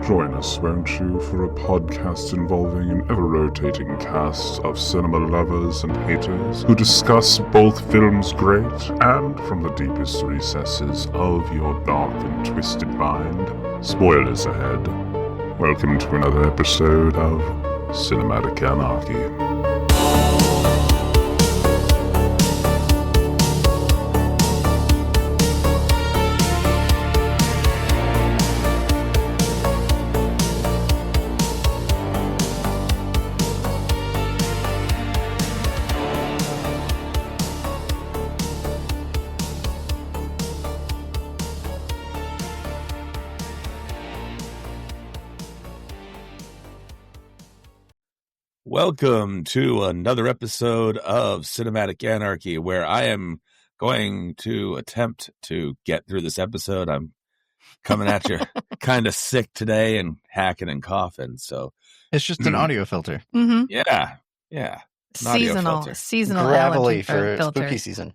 Join us, won't you, for a podcast involving an ever-rotating cast of cinema lovers and haters who discuss both films great and from the deepest recesses of your dark and twisted mind. Spoilers ahead. Welcome to another episode of Cinematic Anarchy. Welcome to another episode of Cinematic Anarchy, where I am going to attempt to get through this episode. I'm coming at you kind of sick today and hacking and coughing, so it's just an audio filter. Mm-hmm. Yeah. Seasonal gravelly for filter. spooky season.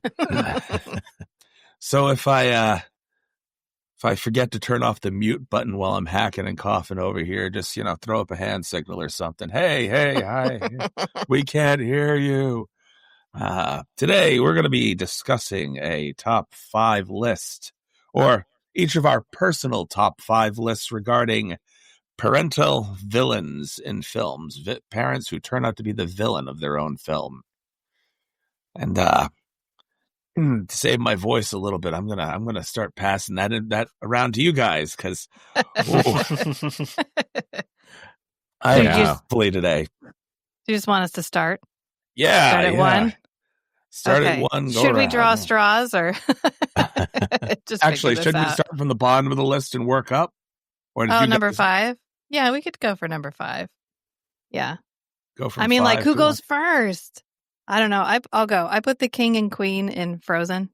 So if I forget to turn off the mute button while I'm hacking and coughing over here, just, throw up a hand signal or something. Hey, hi, we can't hear you. Today, we're going to be discussing a top 5 list, or each of our personal top 5 lists regarding parental villains in films, parents who turn out to be the villain of their own film. And to save my voice a little bit, I'm gonna start passing that around to you guys, because I am fully today. You just want us to start? Yeah, start at one. Start at one. Should we draw straws or? Just actually, shouldn't we start from the bottom of the list and work up? Or number 5. Yeah, we could go for number 5. Yeah, go for. who goes first? I don't know. I'll go. I put the king and queen in Frozen.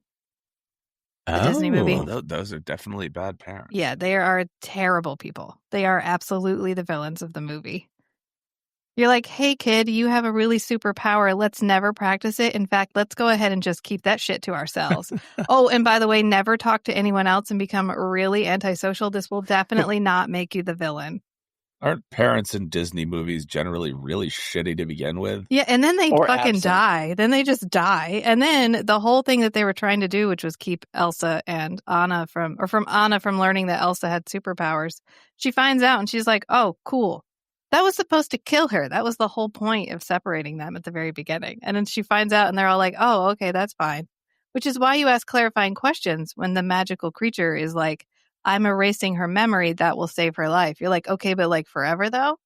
The Disney movie. Those are definitely bad parents. Yeah, they are terrible people. They are absolutely the villains of the movie. You're like, hey, kid, you have a really super power. Let's never practice it. In fact, let's go ahead and just keep that shit to ourselves. Oh, and by the way, never talk to anyone else and become really antisocial. This will definitely not make you the villain. Aren't parents in Disney movies generally really shitty to begin with? Yeah, and then they fucking die. Then they just die. And then the whole thing that they were trying to do, which was keep Elsa and Anna from learning that Elsa had superpowers, she finds out and she's like, oh, cool. That was supposed to kill her. That was the whole point of separating them at the very beginning. And then she finds out and they're all like, oh, okay, that's fine. Which is why you ask clarifying questions when the magical creature is like, I'm erasing her memory, that will save her life. You're like, okay, but like forever though?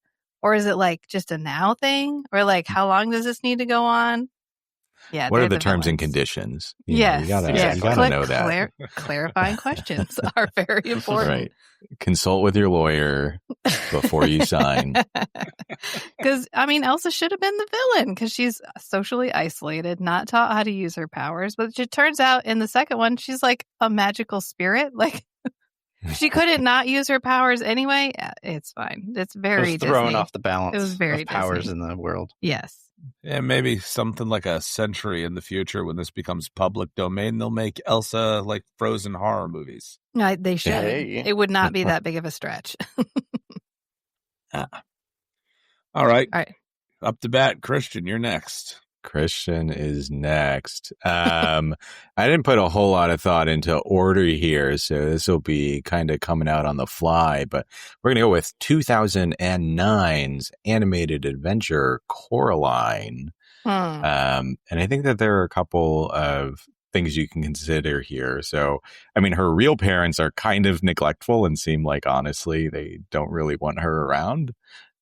Or is it like just a now thing? Or like, how long does this need to go on? Yeah. What are the terms and conditions? Yes. You gotta know that. Clarifying questions are very important. Right. Consult with your lawyer before you sign. Because, Elsa should have been the villain because she's socially isolated, not taught how to use her powers. But it turns out in the second one, she's like a magical spirit. Like, she couldn't not use her powers anyway. Yeah, it's fine. It's very it was thrown Disney. off the balance. It was very of powers Disney. in the world. Yes. Yeah, maybe something like a century in the future when this becomes public domain, they'll make Elsa like Frozen horror movies. No, they should. Hey. It would not be that big of a stretch. All right. Up to bat, Christian, you're next. Christian is next. I didn't put a whole lot of thought into order here, so this will be kind of coming out on the fly, but we're going to go with 2009's animated adventure Coraline. And I think that there are a couple of things you can consider here. So, her real parents are kind of neglectful and seem like, honestly, they don't really want her around.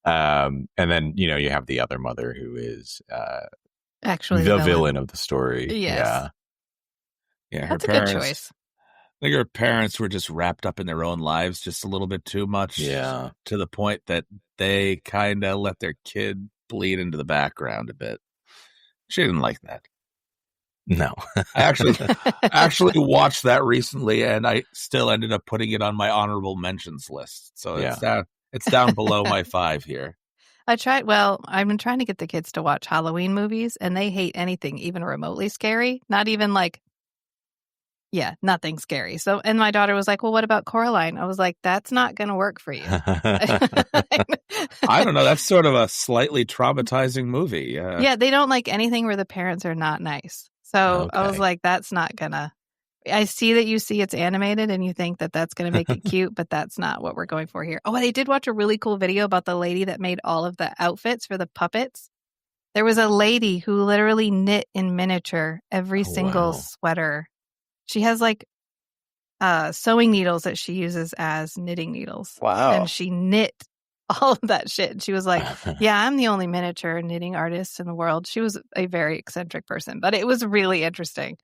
And then, you have the other mother who is... actually the villain of the story. Yes. Yeah, her that's parents, a good choice. I think her parents were just wrapped up in their own lives just a little bit too much. Yeah. To the point that they kind of let their kid bleed into the background a bit. She didn't like that. No. I actually watched that recently, and I still ended up putting it on my honorable mentions list. So it's down below my 5 here. I've been trying to get the kids to watch Halloween movies, and they hate anything even remotely scary. Not even like, Yeah, nothing scary. So, and my daughter was like, well, what about Coraline? I was like, that's not going to work for you. I don't know. That's sort of a slightly traumatizing movie. Yeah, they don't like anything where the parents are not nice. So I was Okay. like, that's not going to. I see that you see it's animated and you think that that's going to make it cute, but that's not what we're going for here. Oh, I did watch a really cool video about the lady that made all of the outfits for the puppets. There was a lady who literally knit in miniature every single wow. sweater. She has like sewing needles that she uses as knitting needles. Wow. And she knit all of that shit. And she was like, yeah, I'm the only miniature knitting artist in the world. She was a very eccentric person, but it was really interesting.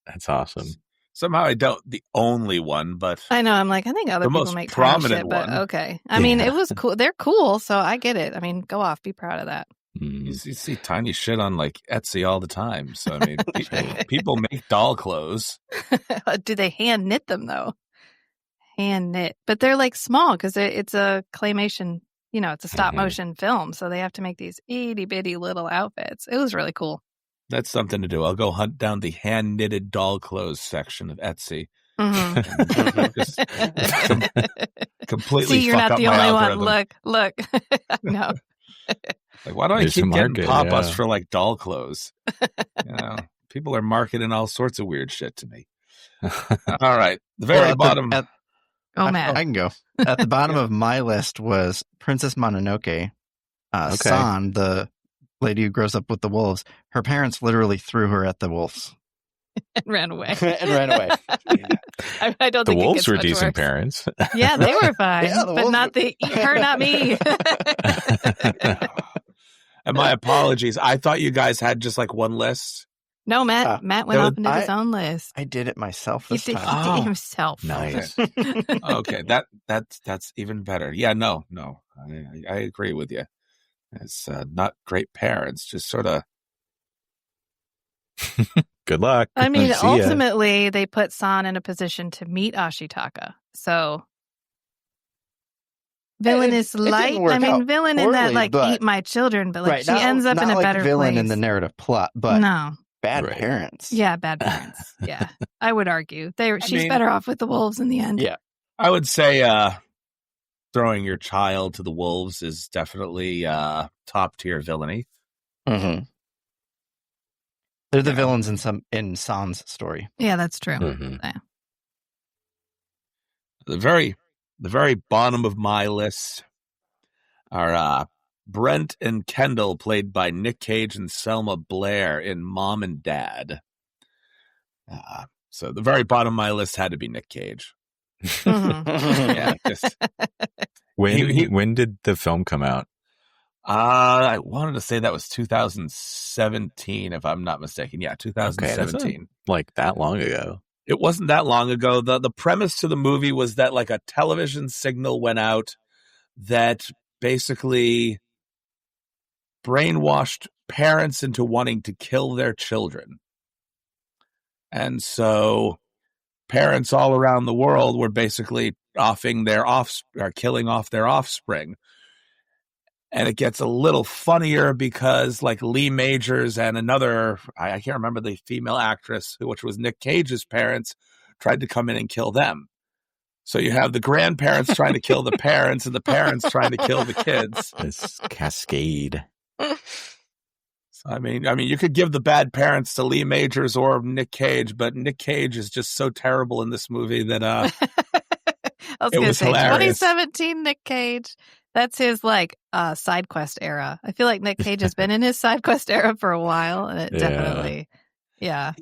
That's awesome. Somehow I don't the only one, but I know. I'm like, I think other The people most make tiny prominent shit, but one. okay. I mean, Yeah. it was cool. They're cool, so I get it. I mean, go off. Be proud of that. you see tiny shit on like Etsy all the time. So I mean, people make doll clothes. Do they hand knit them though? Hand knit, but they're like small because it's a claymation. You know, it's a stop motion film, so they have to make these itty bitty little outfits. It was really cool. That's something to do. I'll go hunt down the hand knitted doll clothes section of Etsy. Just completely See, you're fuck not up the my only algorithm. one. Look. No. Like, why don't There's I a keep getting market, pop-ups yeah. for like doll clothes? People are marketing all sorts of weird shit to me. All right, the very bottom. Oh, Matt. I can go. At the bottom of my list was Princess Mononoke. Okay. San, the lady who grows up with the wolves, her parents literally threw her at the wolves. And ran away. And ran away. I don't The think it wolves gets were much decent worse. parents. Yeah, they were fine, Yeah, the but wolves not her, not me. And my apologies. I thought you guys had just like one list. No, Matt went off into his own list. I did it myself He this did time. it himself. Nice. Okay, that's even better. Yeah, no, I agree with you. It's not great parents, just sort of. Good luck. I mean, See ya. ultimately, they put San in a position to meet Ashitaka. So, Villainous it didn't light. work I mean, out villain in that, poorly, like, but- eat my children, but like Right, she not- ends up not in a like better villain place. in the narrative plot, but no, bad Right. parents. yeah, bad parents. Yeah, I would argue she's mean- better off with the wolves in the end. Yeah. I would say throwing your child to the wolves is definitely top tier villainy. Mm-hmm. They're the villains in San's story. Yeah, that's true. Mhm. Yeah. The very bottom of my list are Brent and Kendall, played by Nick Cage and Selma Blair in Mom and Dad. So the very bottom of my list had to be Nick Cage. Mhm. Yeah, just When did the film come out? I wanted to say that was 2017, if I'm not mistaken. Yeah, Okay, that's 2017. not like that long ago. It wasn't that long ago. The premise to the movie was that like a television signal went out that basically brainwashed parents into wanting to kill their children. And so parents all around the world were basically killing off their offspring. And it gets a little funnier because like Lee Majors and another, I can't remember the female actress, which was Nick Cage's parents, tried to come in and kill them. So you have the grandparents trying to kill the parents and the parents trying to kill the kids. This cascade. So, I mean, you could give the bad parents to Lee Majors or Nick Cage, but Nick Cage is just so terrible in this movie that I was It going to was say hilarious. 2017 Nick Cage. That's his like side quest era. I feel like Nick Cage has been in his side quest era for a while, and it Yeah. definitely, yeah.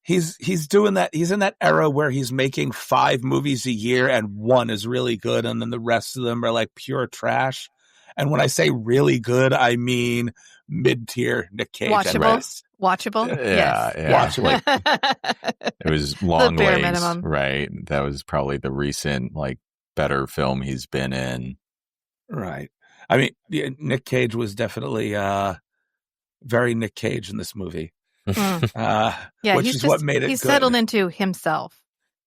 he's doing that. He's in that era where he's making 5 movies a year and one is really good, and then the rest of them are like pure trash. And when I say really good, I mean mid-tier Nick Cage. at Watchable. best. Watchable. Yeah, Yes. yeah. Watchable. It was Long bare Legs, minimum. right? That was probably the recent like better film he's been in. Right. I mean, yeah, Nick Cage was definitely very Nick Cage in this movie. Mm. Yeah, which he's is just, what made it he's good. settled into himself.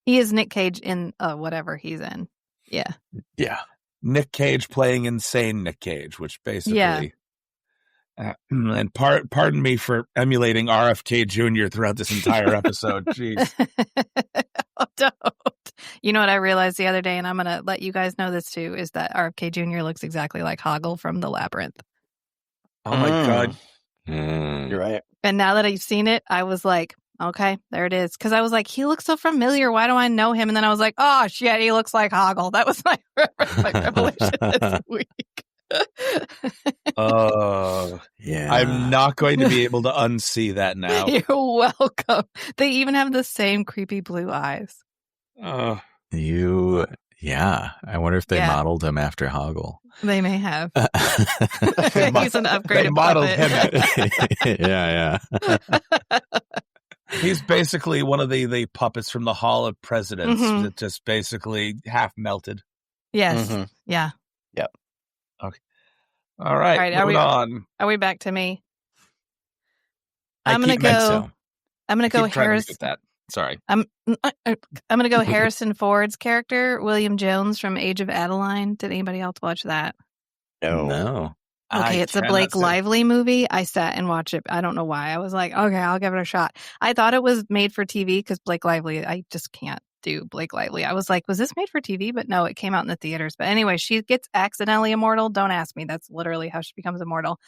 He is Nick Cage in whatever he's in. Yeah. Yeah. Nick Cage playing insane Nick Cage, which basically, Yeah. And pardon me for emulating RFK Jr. throughout this entire episode. Jeez. Oh, don't. You know what I realized the other day, and I'm going to let you guys know this too, is that RFK Jr. looks exactly like Hoggle from The Labyrinth. Oh my God. You're right. And now that I've seen it, I was like, okay, there it is. Because I was like, he looks so familiar. Why do I know him? And then I was like, oh, shit, he looks like Hoggle. That was my revelation this week. Oh, Yeah. I'm not going to be able to unsee that now. You're welcome. They even have the same creepy blue eyes. Oh, Yeah. I wonder if they Yeah. modeled him after Hoggle. They may have. They He's an upgraded modeled puppet. Yeah. he's basically one of the puppets from the Hall of Presidents Mhm. that just basically half melted. Yes. Mhm. Yeah. All right, All right, are moving we- on. Are we back to me? I I'm gonna keep meant go. so. I'm gonna go Keep trying to Harris. mute that. Sorry. I'm gonna go Harrison Ford's character, William Jones from Age of Adeline. Did anybody else watch that? No. Okay, it's a cannot Blake say. Lively movie. I sat and watched it. I don't know why. I was like, okay, I'll give it a shot. I thought it was made for TV because Blake Lively, I just can't do Blake Lively. I was like, was this made for TV? But no, it came out in the theaters. But anyway, she gets accidentally immortal. Don't ask me. That's literally how she becomes immortal.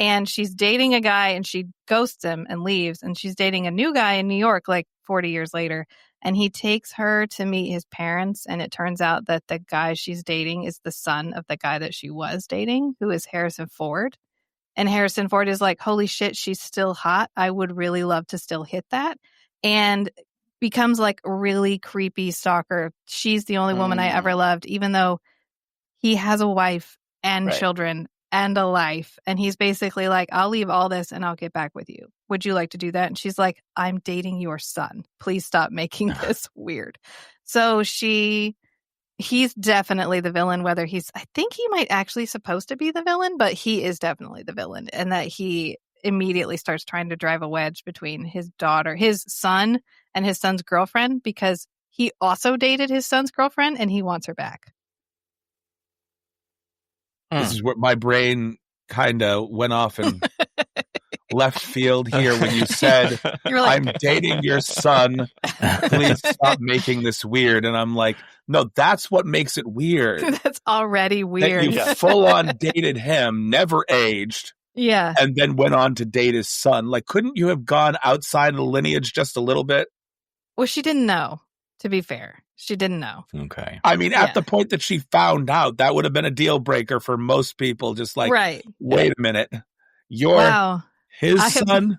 And she's dating a guy and she ghosts him and leaves. And she's dating a new guy in New York like 40 years later. And he takes her to meet his parents. And it turns out that the guy she's dating is the son of the guy that she was dating, who is Harrison Ford. And Harrison Ford is like, holy shit, she's still hot. I would really love to still hit that. And becomes like a really creepy stalker. She's the only woman I ever loved, even though he has a wife and Right. children and a life. And he's basically like, I'll leave all this and I'll get back with you. Would you like to do that? And she's like, I'm dating your son. Please stop making this weird. So he's definitely the villain, I think he might actually supposed to be the villain, but he is definitely the villain. And that he immediately starts trying to drive a wedge between his son and his son's girlfriend, because he also dated his son's girlfriend and he wants her back. This is where my brain kind of went off in left field here when you said, You're like, I'm dating your son. Please stop making this weird. And I'm like, no, that's what makes it weird. that's already weird. That you full on dated him, never aged, Yeah. and then went on to date his son. Like, couldn't you have gone outside of the lineage just a little bit? Well, she didn't know, to be fair. She didn't know. Okay. I mean, Yeah. at the point that she found out, that would have been a deal breaker for most people. Just like, Right. wait a minute, you're Wow. his I have- son?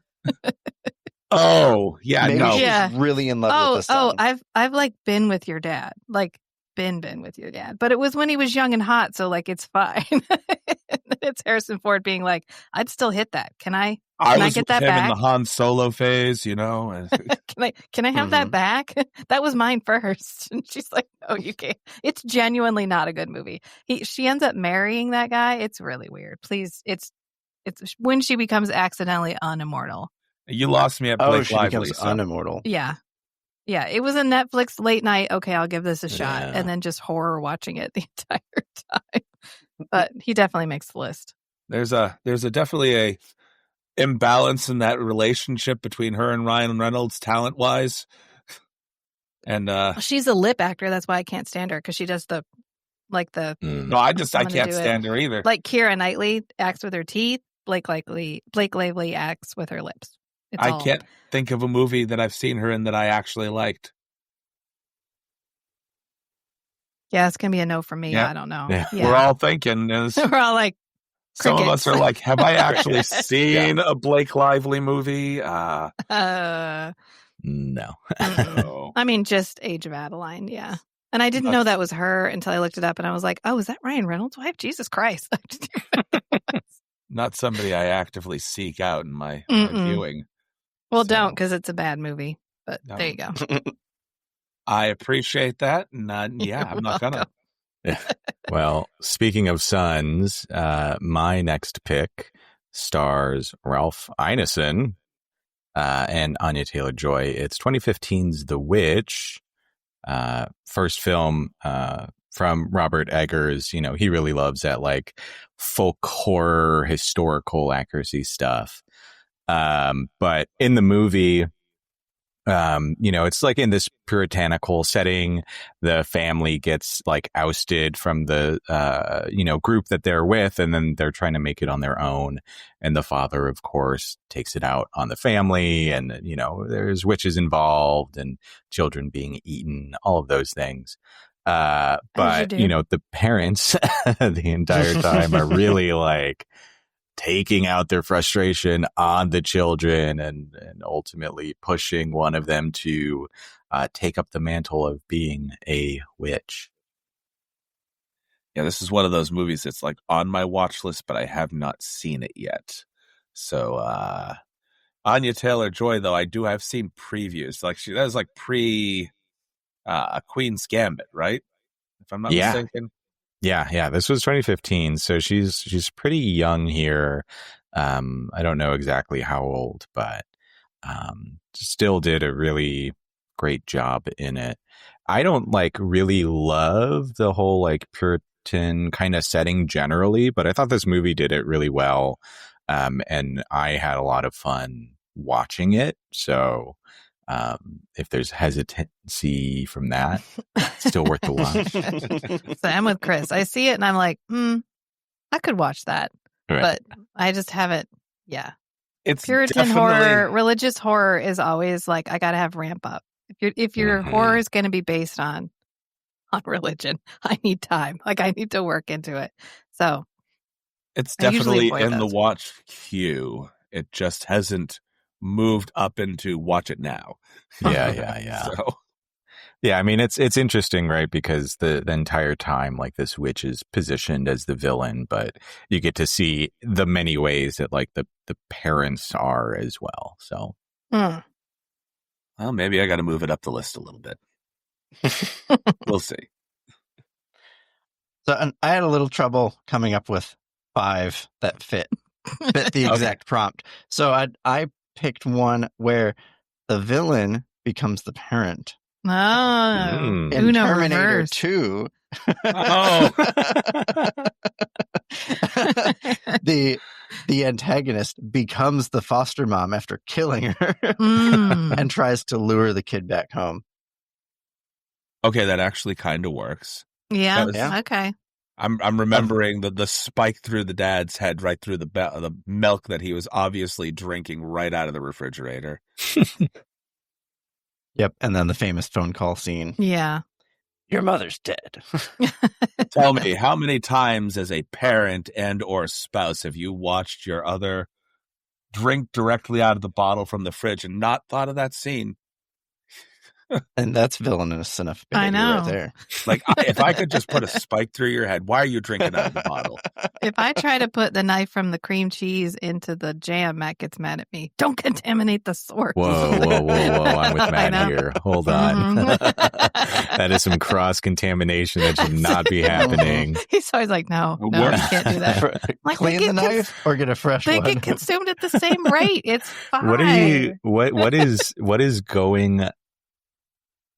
Oh, yeah, Maybe no. she's Yeah. really in love with the son. I've like been with your dad. Like been with your dad. But it was when he was young and hot, so like it's fine. It's Harrison Ford being like, I'd still hit that. Can I I Can I was get with that him in back? the Han Solo phase, you know. and- can I have that back? That was mine first. And she's like, no, you can't. It's genuinely not a good movie. She ends up marrying that guy. It's really weird. Please, it's when she becomes accidentally unimmortal. You lost me at Oh, Blake she Lively. becomes so- unimmortal. Yeah. Yeah. It was a Netflix late night. Okay, I'll give this a shot. Yeah. And then just horror watching it the entire time. But he definitely makes the list. There's a definitely a imbalance in that relationship between her and Ryan Reynolds talent wise. And She's a lip actor. That's why I can't stand her, because she does the no, I I'm gonna can't do it. stand her either. like Keira Knightley acts with her teeth. Blake Lively acts with her lips. It's I all- can't think of a movie that I've seen her in that I actually liked. Yeah, it's gonna be a no for me. Yeah. I don't know. Yeah. We're all thinking is We're all like, some of us crickets. are like, have I actually Crickets. seen a Blake Lively movie? No. No. I mean, just Age of Adeline, yeah. And I didn't know that was her until I looked it up, and I was like, "Oh, is that Ryan Reynolds' wife? Jesus Christ!" Not somebody I actively seek out in my Mm-mm. viewing. Well, So- don't, because it's a bad movie. But No. there you go. I appreciate that. And yeah, I'm not gonna. Well, speaking of sons, my next pick stars Ralph Ineson and Anya Taylor-Joy. It's 2015's The Witch, first film from Robert Eggers. You know, he really loves that like folk horror, historical accuracy stuff. But in the movie, you know, it's like in this puritanical setting, the family gets like ousted from the, you know, group that they're with, and then they're trying to make it on their own. And the father, of course, takes it out on the family, and, you know, there's witches involved and children being eaten, all of those things. But, you know, the parents the entire time are really like taking out their frustration on the children and ultimately pushing one of them to take up the mantle of being a witch. Yeah, this is one of those movies that's like on my watch list, but I have not seen it yet. So, Anya Taylor-Joy, though, I have seen previews. Like that was like pre Queen's Gambit, right? If I'm not mistaken. Yeah. This was 2015, so she's pretty young here. I don't know exactly how old, but still did a really great job in it. I don't like really love the whole like Puritan kind of setting generally, but I thought this movie did it really well. And I had a lot of fun watching it. So if there's hesitancy from that, it's still worth the watch. So I'm with Chris. I see it and I'm like, I could watch that. Right. But I just haven't. Yeah. It's Puritan horror, religious horror is always like, I got to have ramp up. If your horror is going to be based on religion, I need time. Like I need to work into it. So it's definitely in the watch queue. It just hasn't moved up into watch it now. Yeah. So. Yeah, I mean, it's interesting, right? Because the entire time, like, this witch is positioned as the villain, but you get to see the many ways that, like, the parents are as well. So, well, maybe I got to move it up the list a little bit. We'll see. So, I had a little trouble coming up with 5 that fit the exact prompt. So, I picked one where the villain becomes the parent. Oh, in Terminator 2. The antagonist becomes the foster mom after killing her and tries to lure the kid back home. Okay, that actually kind of works. Yeah. Okay. I'm remembering the spike through the dad's head right through the milk that he was obviously drinking right out of the refrigerator. Yep, and then the famous phone call scene. Yeah. Your mother's dead. Tell me, how many times as a parent and or spouse have you watched your other drink directly out of the bottle from the fridge and not thought of that scene? And that's villainous enough behavior right there. Like, if I could just put a spike through your head, why are you drinking out of the bottle? If I try to put the knife from the cream cheese into the jam, Matt gets mad at me. Don't contaminate the source. Whoa. I'm with Matt here. Hold on. That is some cross-contamination that should not be happening. He's always like, no, you can't do that. Like, clean the knife or get a fresh one? They get consumed at the same rate. It's fine. What is going...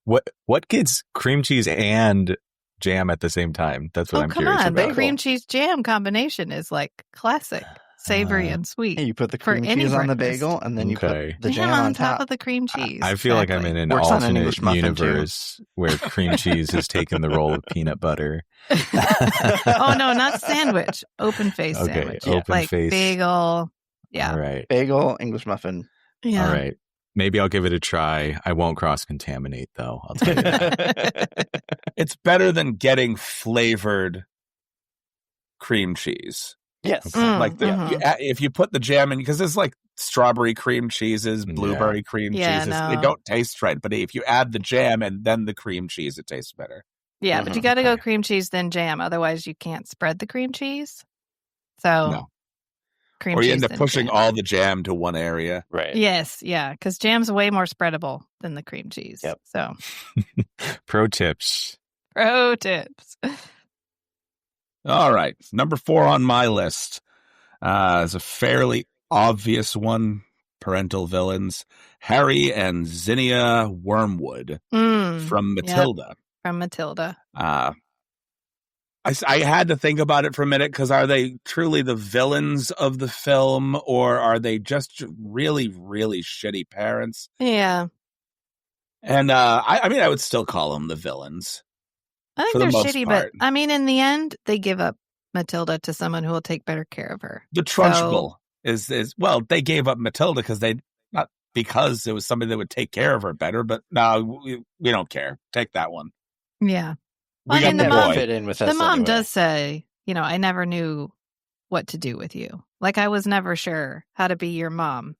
What gets cream cheese and jam at the same time? That's what I'm curious about. The cream cheese jam combination is like classic, savory and sweet. You put the cream cheese on the bagel, and then you put the jam on top of the cream cheese. I feel like I'm in an alternate universe where cream cheese has taken the role of peanut butter. Oh no, not sandwich. Open face sandwich. Open face bagel. Yeah. All right. Bagel, English muffin. Yeah. All right. Maybe I'll give it a try. I won't cross-contaminate, though. I'll tell you that. It's better than getting flavored cream cheese. Yes. Like if you put the jam in, because there's like strawberry cream cheeses, blueberry cream cheeses. They don't taste right. But if you add the jam and then the cream cheese, it tastes better. Yeah, but you got to go cream cheese, then jam. Otherwise, you can't spread the cream cheese. So... No. Or you end up pushing all the jam to one area. Right. Yes, yeah, because jam's way more spreadable than the cream cheese. Yep. So, Pro tips. All right. Number 4 on my list is a fairly obvious one. Parental villains. Harry and Zinnia Wormwood from Matilda. Yep. From Matilda. I had to think about it for a minute, because are they truly the villains of the film, or are they just really, really shitty parents? Yeah. And I mean, I would still call them the villains. I think for the they're most shitty, part. but I mean, in the end, they give up Matilda to someone who will take better care of her. The Trunchbull is well, they gave up Matilda not because it was somebody that would take care of her better, but no, we don't care. Take that one. Yeah. We got the never boy. fit in with us The mom anyway. does say, I never knew what to do with you. Like, I was never sure how to be your mom.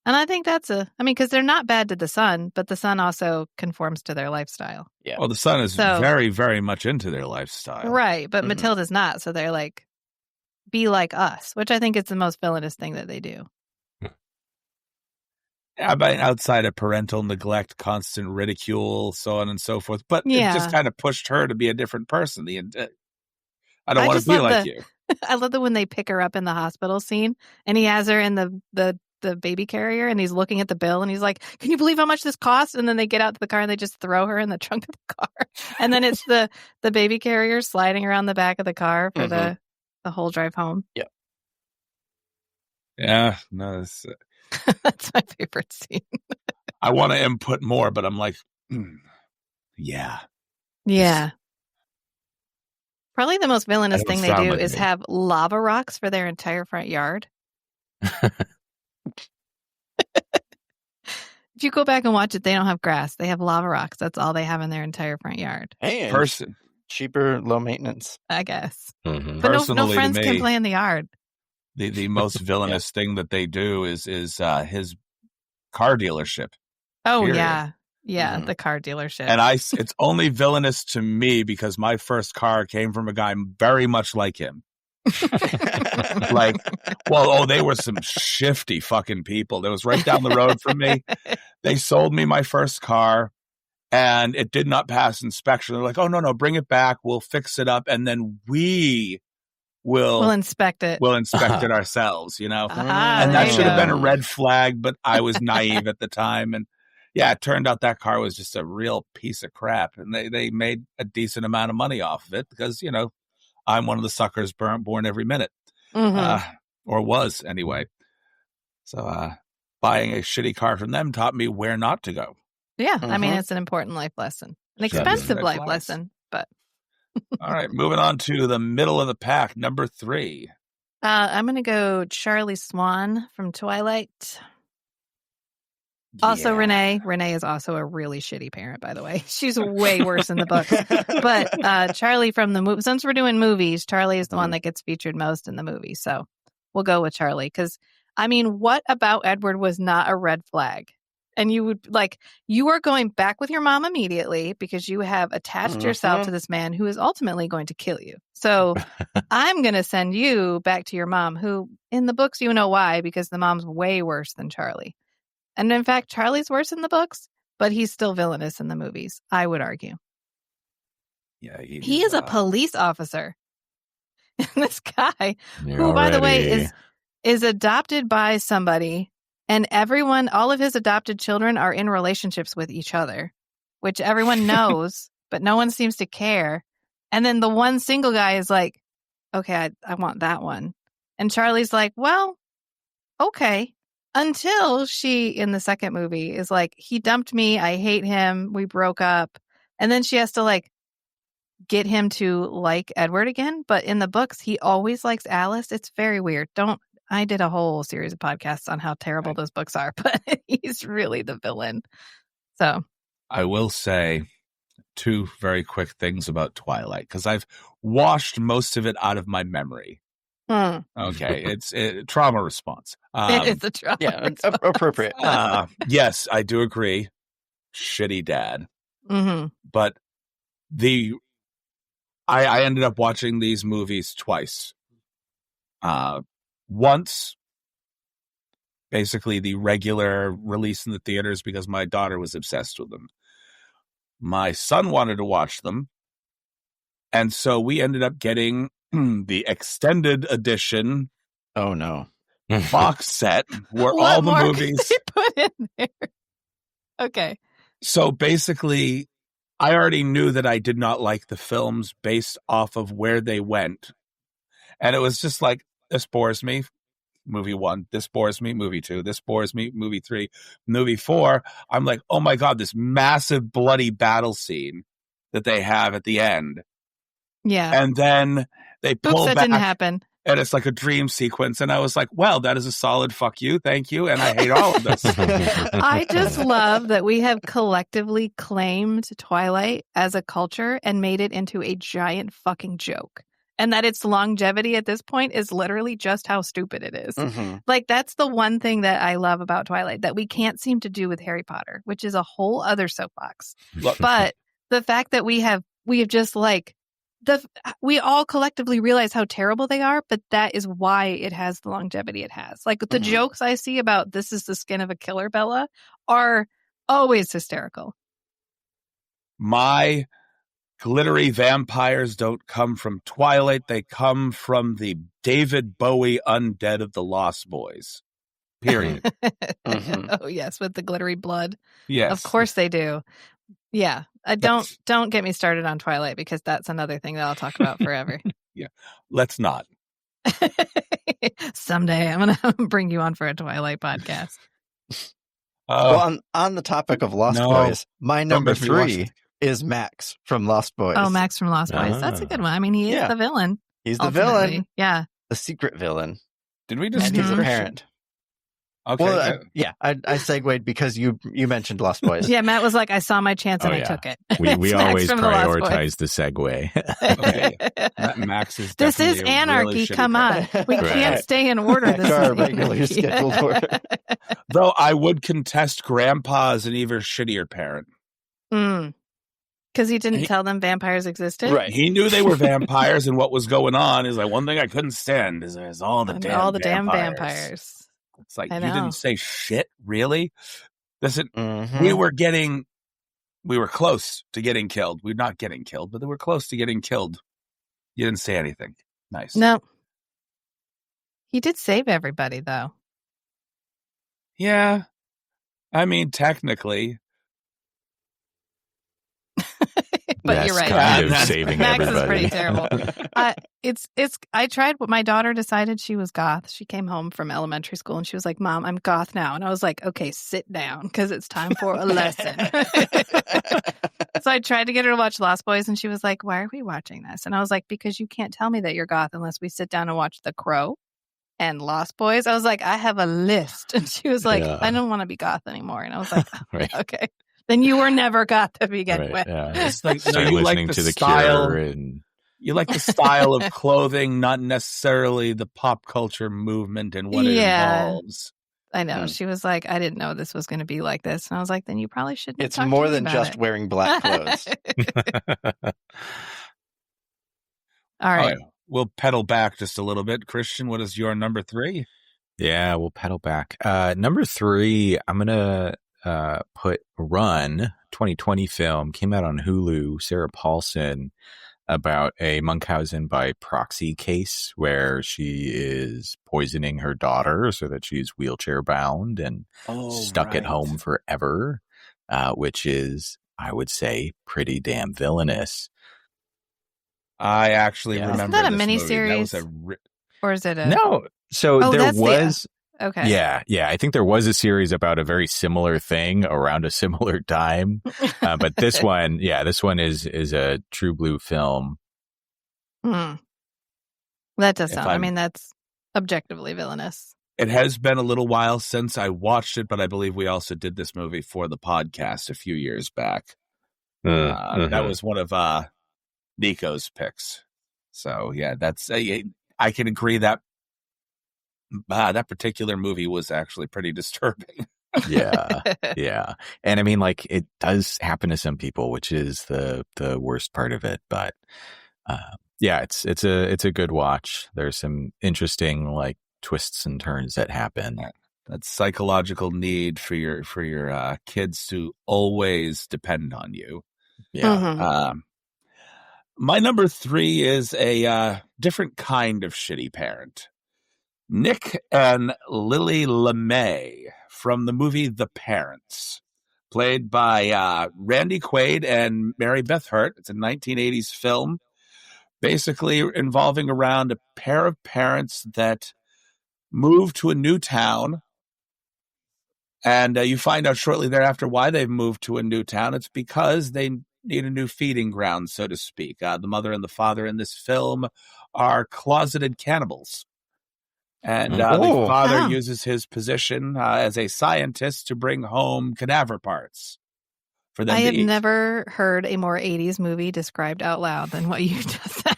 And I think because they're not bad to the son, but the son also conforms to their lifestyle. Yeah. Well, the son is very, very much into their lifestyle. Right. But Matilda's not. So they're like, be like us, which I think is the most villainous thing that they do. Yeah, but outside of parental neglect, constant ridicule, so on and so forth. But it just kind of pushed her to be a different person. I don't want to be like you. I love that when they pick her up in the hospital scene and he has her in the baby carrier and he's looking at the bill and he's like, can you believe how much this costs? And then they get out to the car and they just throw her in the trunk of the car. And then it's the baby carrier sliding around the back of the car for the whole drive home. Yep. Yeah, no, that's my favorite scene. I want to input more, but I'm like, yeah. Yeah. Probably the most villainous thing they do is have lava rocks for their entire front yard. If you go back and watch it, they don't have grass. They have lava rocks. That's all they have in their entire front yard. Hey, cheaper, low maintenance, I guess. Mm-hmm. But no friends can play in the yard. The most villainous thing that they do is his car dealership. Oh, period. Yeah, the car dealership. And it's only villainous to me because my first car came from a guy very much like him. They were some shifty fucking people. That was right down the road from me. They sold me my first car and it did not pass inspection. They're like, oh, no, bring it back. We'll fix it up. And then we'll inspect it. We'll inspect it ourselves, And that should have been a red flag, but I was naive at the time. And yeah, it turned out that car was just a real piece of crap. And they made a decent amount of money off of it because, I'm one of the suckers born every minute. Or was anyway. So buying a shitty car from them taught me where not to go. Yeah, I mean, it's an important life lesson. An expensive life lesson, but... All right, moving on to the middle of the pack, number 3. I'm going to go Charlie Swan from Twilight. Also, Renee. Renee is also a really shitty parent, by the way. She's way worse in the books. But Charlie from the movie, since we're doing movies, Charlie is the one that gets featured most in the movie. So we'll go with Charlie. Because, I mean, what about Edward was not a red flag? And you are going back with your mom immediately because you have attached yourself to this man who is ultimately going to kill you. So I'm going to send you back to your mom, who in the books, why, because the mom's way worse than Charlie. And in fact, Charlie's worse in the books, but he's still villainous in the movies, I would argue. Yeah, he is a police officer. And this guy, who, by the way, is adopted by somebody, and all of his adopted children are in relationships with each other, which everyone knows, but no one seems to care. And then the one single guy is like, okay, I want that one. And Charlie's like, well, okay. Until she, in the second movie, is like, he dumped me. I hate him. We broke up. And then she has to get him to like Edward again. But in the books, he always likes Alice. It's very weird. I did a whole series of podcasts on how terrible those books are, but he's really the villain. So I will say 2 very quick things about Twilight, because I've washed most of it out of my memory. Okay, it's trauma response. It's a trauma response. Appropriate. Yes, I do agree. Shitty dad. But I ended up watching these movies twice. Once, basically the regular release in the theaters because my daughter was obsessed with them. My son wanted to watch them, and so we ended up getting the extended edition. Oh no. Box set where all the movies they put in there. Okay. So basically I already knew that I did not like the films based off of where they went. And it was just like, this bores me, movie 1. This bores me, movie 2. This bores me, movie 3. Movie 4, I'm like, oh my God, this massive bloody battle scene that they have at the end. Yeah. And then they pull that back. didn't happen. And it's like a dream sequence. And I was like, well, that is a solid fuck you. Thank you. And I hate all of this. I just love that we have collectively claimed Twilight as a culture and made it into a giant fucking joke. And that its longevity at this point is literally just how stupid it is. Mm-hmm. Like, that's the one thing that I love about Twilight that we can't seem to do with Harry Potter, which is a whole other soapbox. But the fact that we have just like, we all collectively realize how terrible they are, but that is why it has the longevity it has. Like, the jokes I see about this is the skin of a killer, Bella, are always hysterical. My glittery vampires don't come from Twilight. They come from the David Bowie Undead of the Lost Boys. Period. Oh, yes, with the glittery blood. Yes. Of course they do. Yeah. Don't get me started on Twilight, because that's another thing that I'll talk about forever. Yeah. Let's not. Someday I'm going to bring you on for a Twilight podcast. Well, on the topic of Lost Boys, my number 3 is Max from Lost Boys. Oh, Max from Lost Boys. That's a good one. I mean, he is the villain. He's the ultimately. villain. Yeah. The secret villain. Did we just And he's a parent. Okay. Well, I segued because you mentioned Lost Boys. Yeah, Matt was like, I saw my chance and I took it. We always prioritize the segue. Okay. Max is this is Anarchy. Really come on. We can't stay in order. This Our is regularly scheduled order. Though I would contest Grandpa as an even shittier parent. Because he didn't tell them vampires existed? Right. He knew they were vampires, and what was going on is like, one thing I couldn't stand is all the damn vampires. It's like, you didn't say shit, really? Listen, we were close to getting killed. We're not getting killed, but they were close to getting killed. You didn't say anything. Nice. No. He did save everybody, though. Yeah. I mean, technically. But you're right. Kind of saving Max everybody. is pretty terrible. I tried. My daughter decided she was goth. She came home from elementary school and she was like, Mom, I'm goth now. And I was like, okay, sit down because it's time for a lesson. So I tried to get her to watch Lost Boys and she was like, why are we watching this? And I was like, because you can't tell me that you're goth unless we sit down and watch The Crow and Lost Boys. I was like, I have a list. And she was like, I don't want to be goth anymore. And I was like, okay. Then you were never goth to begin with. Yeah. It's like, you like to the style. Cure and You like the style of clothing, not necessarily the pop culture movement and what it involves. I know. She was like, I didn't know this was going to be like this. And I was like, then you probably shouldn't. It's more than just wearing black clothes. All right. We'll pedal back just a little bit. Christian, what is your number 3? Yeah, we'll pedal back. Number 3, I'm going to put Run, 2020 film, came out on Hulu, Sarah Paulson, about a Munchausen by proxy case where she is poisoning her daughter so that she's wheelchair bound and stuck at home forever, which is, I would say, pretty damn villainous. I actually remember. Isn't that a this miniseries? Or is it a... No. So there was... Okay. Yeah. I think there was a series about a very similar thing around a similar time. But this one, is a true blue film. That does sound, I mean, that's objectively villainous. It has been a little while since I watched it, but I believe we also did this movie for the podcast a few years back. That was one of Nico's picks. So, yeah, that's I can agree that that particular movie was actually pretty disturbing. Yeah. And I mean, like, it does happen to some people, which is the worst part of it. But it's a good watch. There's some interesting like twists and turns that happen. That psychological need for your kids to always depend on you. Yeah. My number 3 is a different kind of shitty parent. Nick and Lily LeMay from the movie The Parents. played by Randy Quaid and Mary Beth Hurt. It's a 1980s film, basically involving around a pair of parents that move to a new town. And you find out shortly thereafter why they've moved to a new town. It's because they need a new feeding ground, so to speak. The mother and the father in this film are closeted cannibals. And the father uses his position as a scientist to bring home cadaver parts for them to eat. I have never heard a more 80s movie described out loud than what you just said.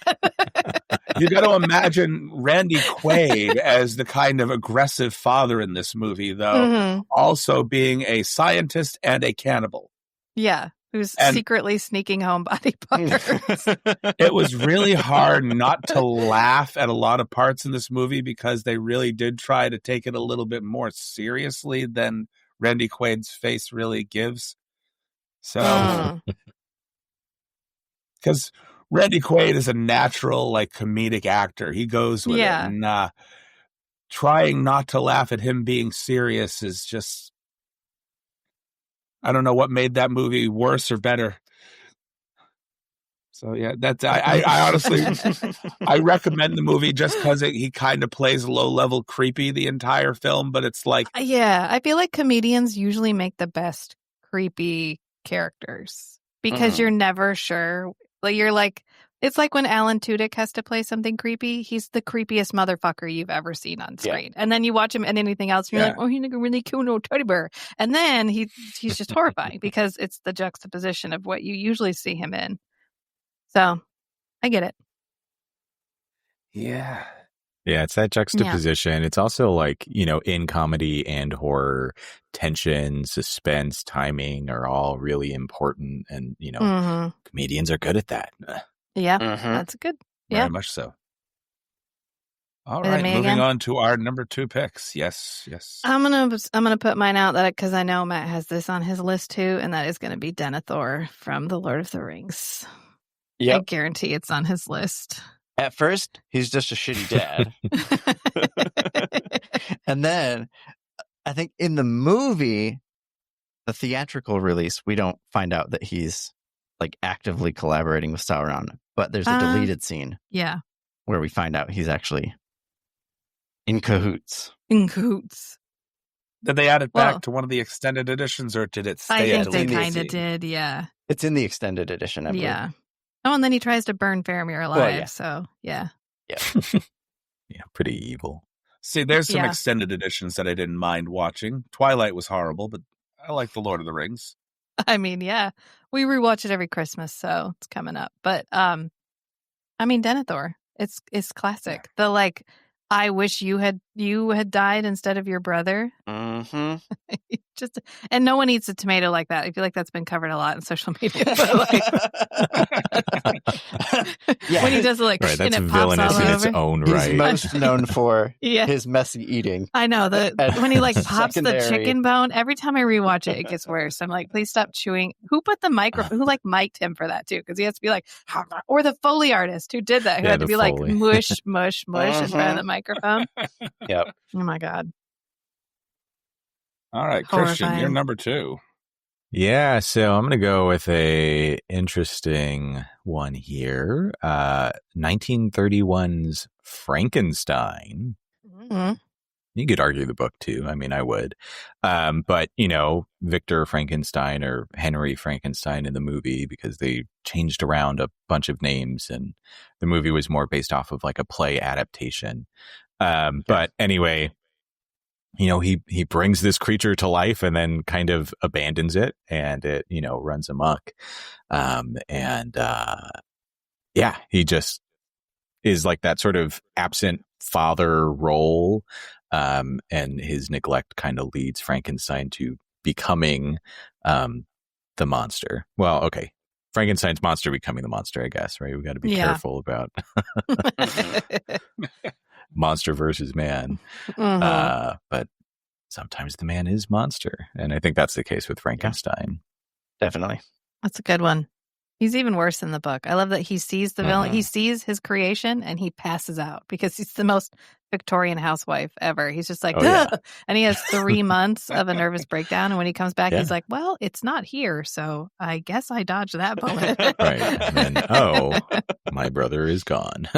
You got to imagine Randy Quaid as the kind of aggressive father in this movie, though, also being a scientist and a cannibal. Yeah, who's secretly sneaking home body parts. It was really hard not to laugh at a lot of parts in this movie because they really did try to take it a little bit more seriously than Randy Quaid's face really gives. So, because Randy Quaid is a natural, like, comedic actor. He goes with it. And trying not to laugh at him being serious is just, I don't know what made that movie worse or better. So, yeah, that's, I honestly, I recommend the movie just because he kind of plays low-level creepy the entire film, but it's like. Yeah, I feel like comedians usually make the best creepy characters because you're never sure. Like, you're like, it's like when Alan Tudyk has to play something creepy. He's the creepiest motherfucker you've ever seen on screen. And then you watch him in anything else, and you're like, oh, he's like a really cool little teddy bear. And then he's just horrifying because it's the juxtaposition of what you usually see him in. So, I get it. Yeah. Yeah, it's that juxtaposition. It's also like, in comedy and horror, tension, suspense, timing are all really important. And, comedians are good at that. Yeah, that's good. Yeah. Very much so. All right, moving on to our number 2 picks. Yes. I'm gonna put mine out because I know Matt has this on his list too, and that is going to be Denethor from The Lord of the Rings. I guarantee it's on his list. At first, he's just a shitty dad. And then, I think in the movie, the theatrical release, we don't find out that he's like actively collaborating with Sauron. But there's a deleted scene. Yeah. Where we find out he's actually in cahoots. In cahoots. Did they add it back to one of the extended editions, or did it stay? I think they kind of did, yeah. It's in the extended edition, I believe. Yeah. Oh, and then he tries to burn Faramir alive, so, yeah. Yeah, pretty evil. See, there's some extended editions that I didn't mind watching. Twilight was horrible, but I like The Lord of the Rings. I mean, yeah. We rewatch it every Christmas, so it's coming up. But, Denethor, it's classic. The, like, I wish you had died instead of your brother. And no one eats a tomato like that. I feel like that's been covered a lot in social media. But when he does it, that's villainous in its own right. He's most known for his messy eating. I know when he pops the chicken bone. Every time I rewatch it, it gets worse. I'm like, please stop chewing. Who put the microphone? Who mic'd him for that too? Because he has to be like, or the Foley artist who did that, who had to be Foley. Like mush, mush, mush in front of the microphone. Yep. Oh my God. All right, Christian, you're number 2. Yeah, so I'm going to go with a interesting one here. 1931's Frankenstein. You could argue the book too. I mean, I would. But, Victor Frankenstein or Henry Frankenstein in the movie, because they changed around a bunch of names and the movie was more based off of like a play adaptation. But anyway, he brings this creature to life and then kind of abandons it, and it, runs amok. He just is like that sort of absent father role. And his neglect kind of leads Frankenstein to becoming the monster. Well, okay. Frankenstein's monster becoming the monster, I guess, right? We got to be careful about monster versus man. But sometimes the man is monster. And I think that's the case with Frankenstein. Definitely. That's a good one. He's even worse in the book. I love that he sees the villain. He sees his creation and he passes out because he's the most Victorian housewife ever. He's just like, and he has 3 months of a nervous breakdown. And when he comes back, he's like, well, it's not here. So I guess I dodged that bullet. Right. And then, my brother is gone.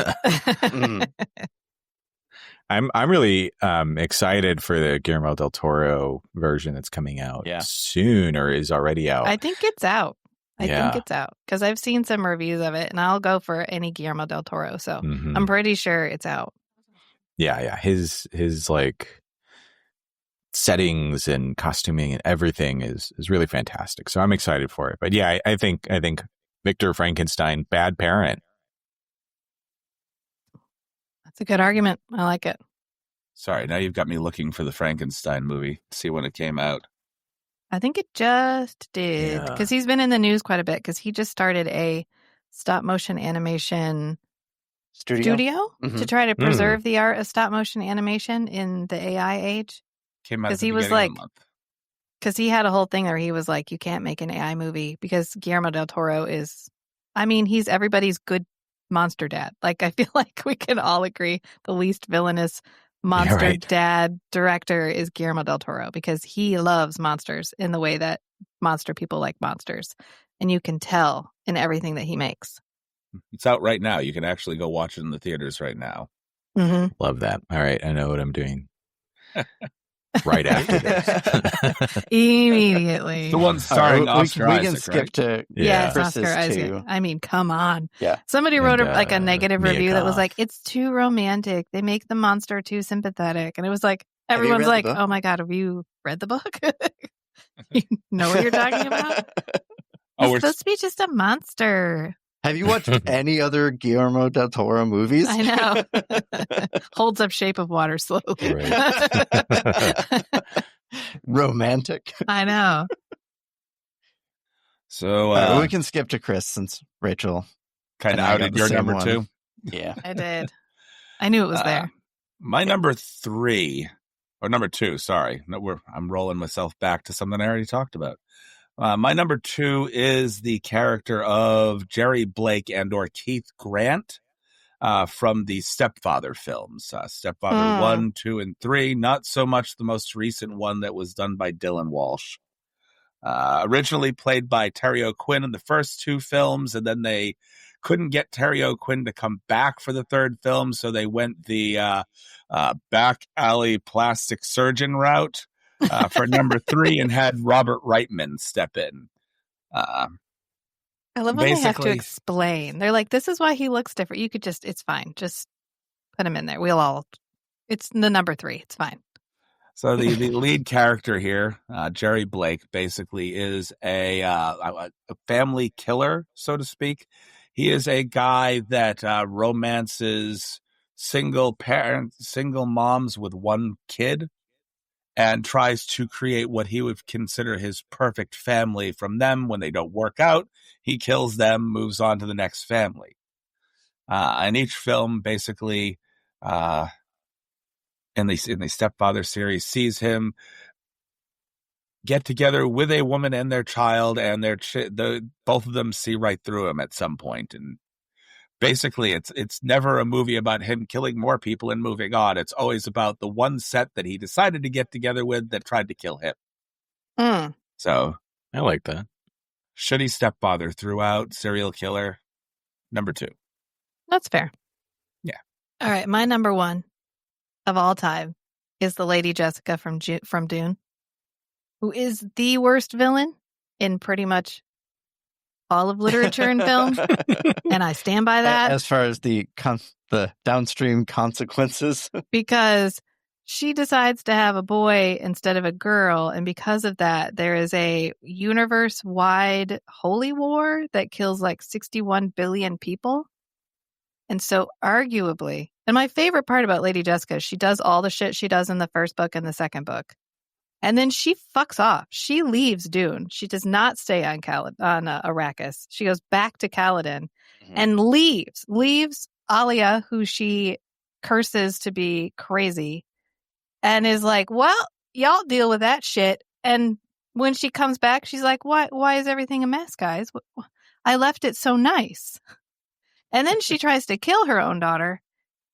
I'm really excited for the Guillermo del Toro version that's coming out soon or is already out. I think it's out. I think it's out because I've seen some reviews of it, and I'll go for any Guillermo del Toro. So I'm pretty sure it's out. Yeah. His like settings and costuming and everything is really fantastic. So I'm excited for it. But yeah, I think Victor Frankenstein, bad parent. That's a good argument. I like it. Sorry, now you've got me looking for the Frankenstein movie. See when it came out. I think it just did because he's been in the news quite a bit because he just started a stop motion animation studio to try to preserve the art of stop motion animation in the AI age. Came out at the beginning of the month. Because he had a whole thing where he was like, you can't make an AI movie because Guillermo del Toro is, he's everybody's good monster dad. Like, I feel like we can all agree the least villainous monster dad director is Guillermo del Toro because he loves monsters in the way that monster people like monsters. And you can tell in everything that he makes. It's out right now. You can actually go watch it in the theaters right now. Love that. All right. I know what I'm doing. Right after this. Immediately. The one starring Oscar we Isaac, can skip to Oscar Isaac. Come on. Yeah. Somebody wrote a negative review that was like, it's too romantic. They make the monster too sympathetic. And it was like, everyone's like, oh my God, have you read the book? You know what you're talking about? It's supposed to be just a monster. Have you watched any other Guillermo del Toro movies? I know. Holds up Shape of Water slowly. Right. Romantic. I know. So we can skip to Chris since Rachel kind of outed your number one. 2. Yeah, I did. I knew it was there. My number 2. Sorry, I'm rolling myself back to something I already talked about. My number 2 is the character of Jerry Blake and/or Keith Grant from the Stepfather films. Stepfather 1, 2, and 3. Not so much the most recent one that was done by Dylan Walsh. Originally played by Terry O'Quinn in the first 2 films, and then they couldn't get Terry O'Quinn to come back for the 3rd film, so they went the back alley plastic surgeon route. For number 3 and had Robert Reitman step in. I love when they have to explain. They're like, this is why he looks different. You could it's fine. Just put him in there. It's the number 3. It's fine. So the lead character here, Jerry Blake, basically is a family killer, so to speak. He is a guy that romances single moms with 1 kid. And tries to create what he would consider his perfect family from them. When they don't work out, he kills them, moves on to the next family. And each film, basically, in the Stepfather series, sees him get together with a woman and their child, and both of them see right through him at some point. And basically, it's never a movie about him killing more people and moving on. It's always about the one set that he decided to get together with that tried to kill him. So I like that. Shitty stepfather throughout, serial killer, number 2. That's fair. Yeah. All right, my number 1 of all time is the Lady Jessica from Dune, who is the worst villain in pretty much all of literature and film, and I stand by that. As far as the downstream consequences, because she decides to have a boy instead of a girl, and because of that, there is a universe-wide holy war that kills like 61 billion people. And so, arguably, and my favorite part about Lady Jessica is she does all the shit she does in the first book and the second book. And then she fucks off. She leaves Dune. She does not stay on Arrakis. She goes back to Caladan and leaves Alia, who she curses to be crazy, and is like, well, y'all deal with that shit. And when she comes back, she's like, why is everything a mess, guys? I left it so nice. And then she tries to kill her own daughter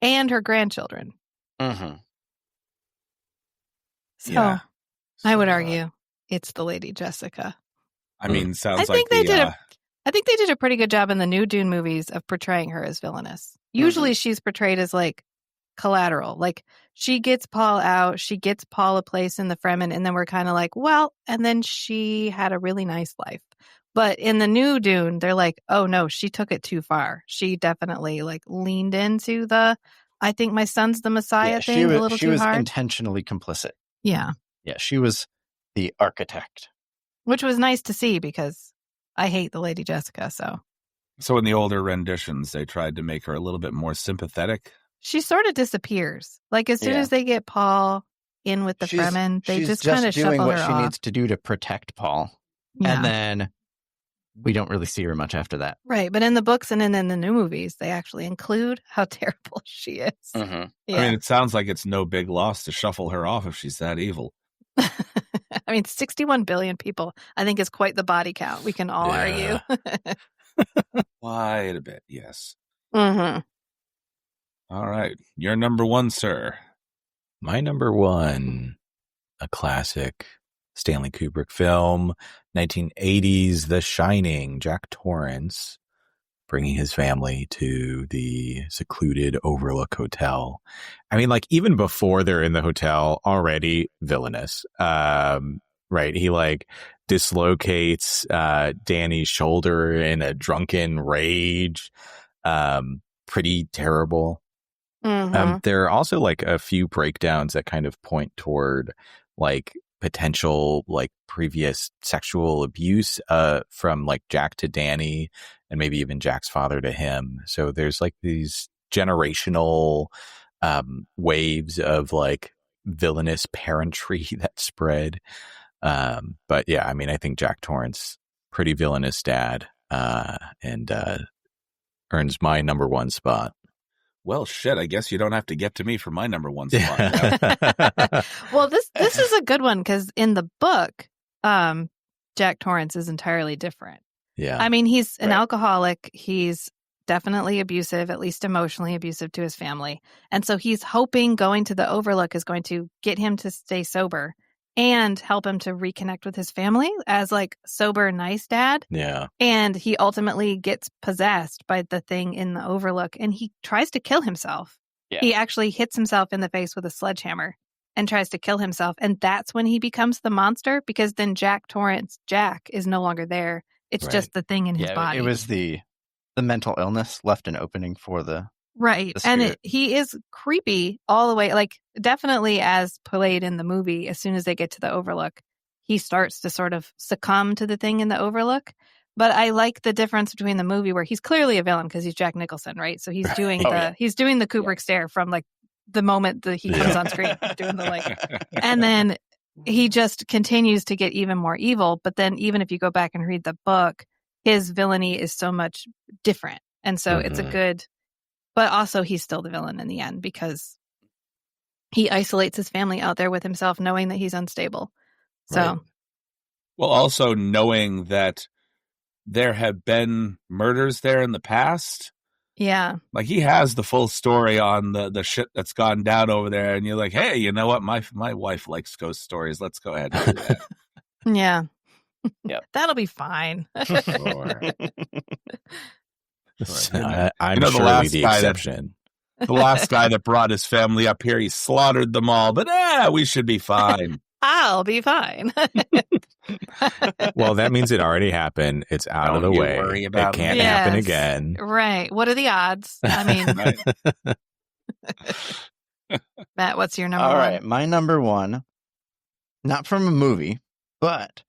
and her grandchildren. Mm-hmm. So Yeah. I would argue it's the Lady Jessica. I mean, sounds I like think they did a pretty good job in the new Dune movies of portraying her as villainous. Usually she's portrayed as like collateral. Like she gets Paul out, she gets Paul a place in the Fremen, and then we're kind of like, well, and then she had a really nice life. But in the new Dune, they're like, oh no, she took it too far. She definitely like leaned into the, I think my son's the Messiah thing a little too hard. She was intentionally complicit. Yeah. Yeah, she was the architect. Which was nice to see because I hate the Lady Jessica, So in the older renditions, they tried to make her a little bit more sympathetic. She sort of disappears. Like as soon as they get Paul in with the Fremen, they just kind of shuffle her off. She's just doing what she needs to do to protect Paul. Yeah. And then we don't really see her much after that. Right. But in the books and in the new movies, they actually include how terrible she is. Mm-hmm. Yeah. I mean, it sounds like it's no big loss to shuffle her off if she's that evil. I mean, 61 billion people, I think, is quite the body count. We can all argue. Quite a bit, yes. Mm-hmm. All right. Your number one, sir. My number one, a classic Stanley Kubrick film, 1980s, The Shining, Jack Torrance, bringing his family to the secluded Overlook Hotel. I mean, like, even before they're in the hotel, already villainous. Right. He like dislocates Danny's shoulder in a drunken rage. Pretty terrible. Mm-hmm. There are also like a few breakdowns that kind of point toward like potential like previous sexual abuse from like Jack to Danny and maybe even Jack's father to him. So there's like these generational waves of like villainous parentry that spread. But yeah, I mean, I think Jack Torrance, pretty villainous dad, and earns my number one spot. Well, shit, I guess you don't have to get to me for my number one spot. Well, this is a good one because in the book, Jack Torrance is entirely different. Yeah. I mean, he's an alcoholic. He's definitely abusive, at least emotionally abusive to his family. And so he's hoping going to the Overlook is going to get him to stay sober and help him to reconnect with his family as like sober, nice dad. Yeah. And he ultimately gets possessed by the thing in the Overlook and he tries to kill himself. Yeah. He actually hits himself in the face with a sledgehammer and tries to kill himself. And that's when he becomes the monster because then Jack Torrance, Jack, is no longer there. It's just the thing in his body. It was the mental illness left an opening for the right. And he is creepy all the way. Like definitely as played in the movie, as soon as they get to the Overlook, he starts to sort of succumb to the thing in the Overlook. But I like the difference between the movie where he's clearly a villain because he's Jack Nicholson, right? So he's doing he's doing the Kubrick stare from like the moment that he comes on screen, doing the like, and then he just continues to get even more evil. But then even if you go back and read the book, his villainy is so much different. And so it's a good, but also he's still the villain in the end because he isolates his family out there with himself, knowing that he's unstable. So, well, also knowing that there have been murders there in the past. Yeah. Like he has the full story on the shit that's gone down over there. And you're like, hey, you know what? My wife likes ghost stories. Let's go ahead and do that. Yeah. Yep. That'll be fine. Sure. I'm sure the exception. The last guy that brought his family up here, he slaughtered them all. But we should be fine. I'll be fine. Well, that means it already happened. It's out of the way. Worry about it can't happen again. Right. What are the odds? I mean, Matt, what's your number one? All right. My number one, not from a movie, but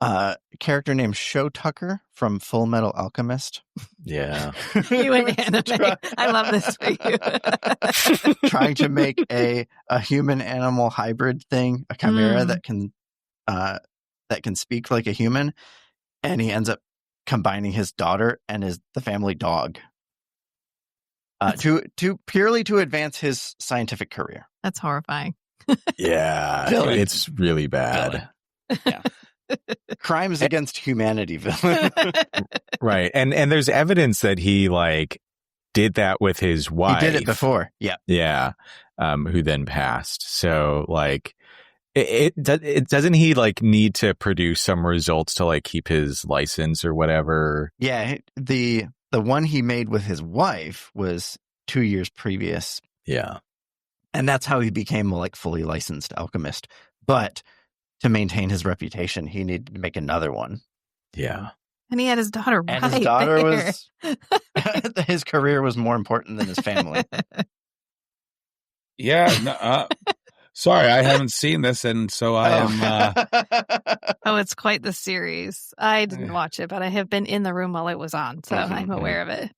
a character named Sho Tucker from Full Metal Alchemist. Yeah. You and anime. I love this for you. Trying to make a human animal hybrid thing, a chimera that can speak like a human, and he ends up combining his daughter and the family dog to purely to advance his scientific career. That's horrifying. Yeah. It's really bad. Yeah. Crimes against humanity villain. Right. And there's evidence that he like did that with his wife. He did it before. Yeah. Yeah. Who then passed. So like it doesn't he like need to produce some results to like keep his license or whatever? Yeah. The one he made with his wife was 2 years previous. Yeah. And that's how he became a like fully licensed alchemist. But to maintain his reputation, he needed to make another one. Yeah. And he had his daughter And right his daughter there. was his career was more important than his family. Yeah. No, sorry, I haven't seen this, and so I am. Oh, it's quite the series. I didn't watch it, but I have been in the room while it was on, so I'm aware of it.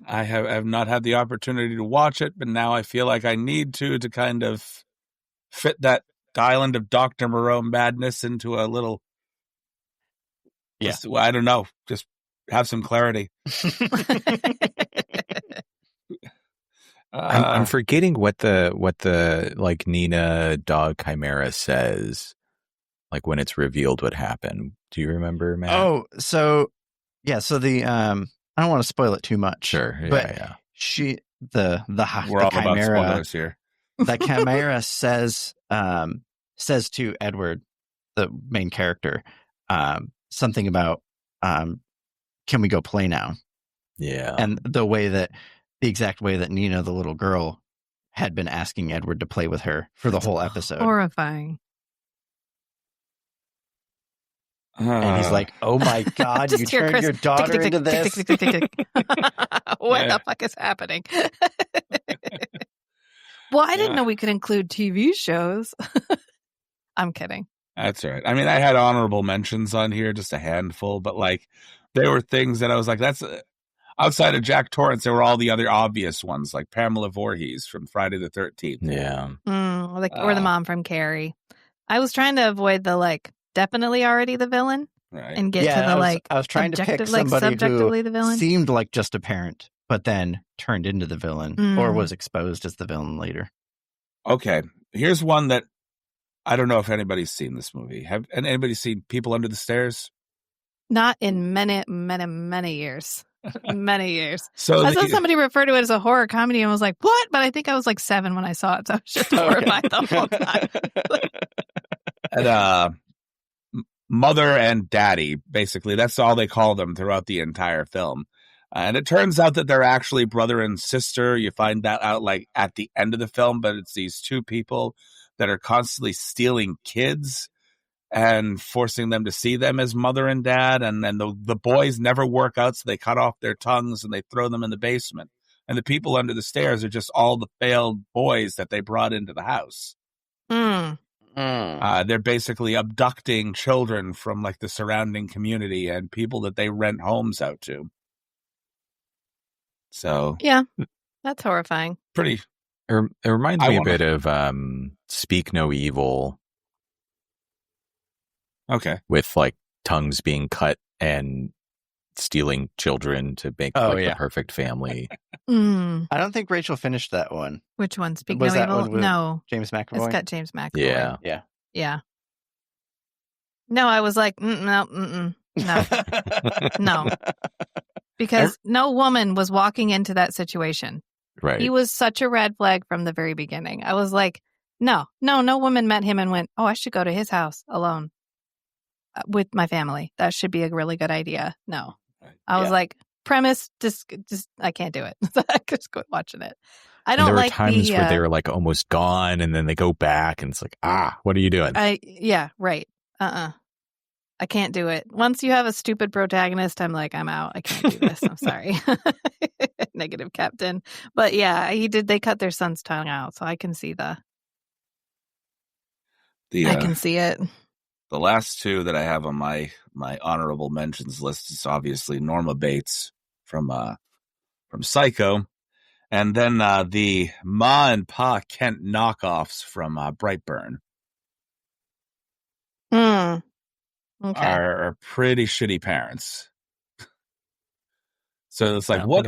I have not had the opportunity to watch it, but now I feel like I need to kind of fit that island of Dr. Moreau madness into a little. Yeah. Just, I don't know. Just have some clarity. I'm forgetting what the like Nina dog chimera says, like when it's revealed what happened. Do you remember, Matt? Oh, so yeah, so the I don't want to spoil it too much. Sure, yeah, but yeah. We're all about spoilers here. The chimera says to Edward, the main character, something about can we go play now? Yeah. And the exact way that Nina, the little girl, had been asking Edward to play with her for the whole episode. Horrifying. And he's like, "Oh my God, you turned your daughter into this? What the fuck is happening?" Well, I didn't know we could include TV shows. I'm kidding. That's all right. I mean, I had honorable mentions on here, just a handful, but like there were things that I was like, that's outside of Jack Torrance. There were all the other obvious ones, like Pamela Voorhees from Friday the 13th. Yeah. Or the mom from Carrie. I was trying to avoid the like definitely already the villain, right, and get to the like. I was trying to pick somebody subjectively who the villain. Seemed like just a parent, but then turned into the villain or was exposed as the villain later. Okay, here's one that I don't know if anybody's seen this movie. Have anybody seen People Under the Stairs? Not in many years. Many years. So I saw somebody refer to it as a horror comedy and was like, what? But I think I was like 7 when I saw it, so I was just horrified the whole time. And mother and daddy, basically, that's all they call them throughout the entire film. And it turns out that they're actually brother and sister. You find that out like at the end of the film, but it's these two people that are constantly stealing kids and forcing them to see them as mother and dad. And then the boys never work out, so they cut off their tongues and they throw them in the basement. And the people under the stairs are just all the failed boys that they brought into the house. They're basically abducting children from like the surrounding community and people that they rent homes out to. So yeah, that's horrifying. Pretty. It reminds me a bit of Speak No Evil. Okay. With like tongues being cut and stealing children to make the perfect family. I don't think Rachel finished that one. Which one? Speak No Evil? No. James McAvoy? It's got James McAvoy. Yeah. No, I was like, no. No. Because no woman was walking into that situation. Right. He was such a red flag from the very beginning. I was like, no woman met him and went, oh, I should go to his house alone with my family. That should be a really good idea. No. I was like, premise, just I can't do it. I just quit watching it. I don't like there were times where they were like almost gone and then they go back and it's like, what are you doing? Yeah, right. I can't do it. Once you have a stupid protagonist, I'm like, I'm out. I can't do this. I'm sorry. Negative Captain. But yeah, they cut their son's tongue out, so I can see I can see it. The last two that I have on my honorable mentions list is obviously Norma Bates from Psycho, and then the Ma and Pa Kent knockoffs from Brightburn. Okay. Are pretty shitty parents. So it's like, what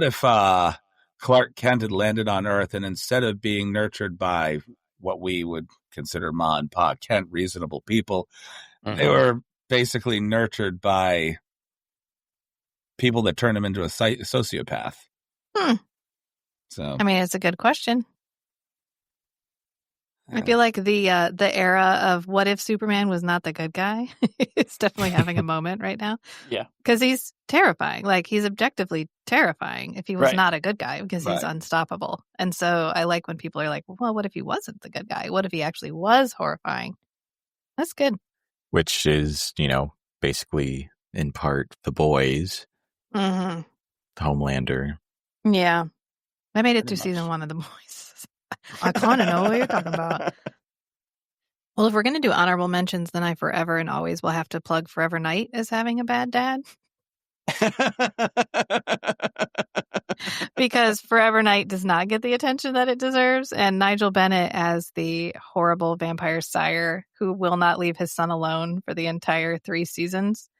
if Clark Kent had landed on Earth and instead of being nurtured by what we would consider Ma and Pa Kent, reasonable people, They were basically nurtured by people that turned him into a sociopath. So, I mean, it's a good question. I feel like the era of what if Superman was not the good guy is definitely having a moment right now. Yeah. Because he's terrifying. Like, he's objectively terrifying if he was not a good guy, because he's unstoppable. And so I like when people are like, well, what if he wasn't the good guy? What if he actually was horrifying? That's good. Which is, basically in part The Boys, Homelander. Yeah. I made it through season 1 of The Boys. I kind of know what you're talking about. Well, if we're going to do honorable mentions, then I forever and always will have to plug Forever Knight as having a bad dad. Because Forever Knight does not get the attention that it deserves. And Nigel Bennett as the horrible vampire sire who will not leave his son alone for the entire 3 seasons.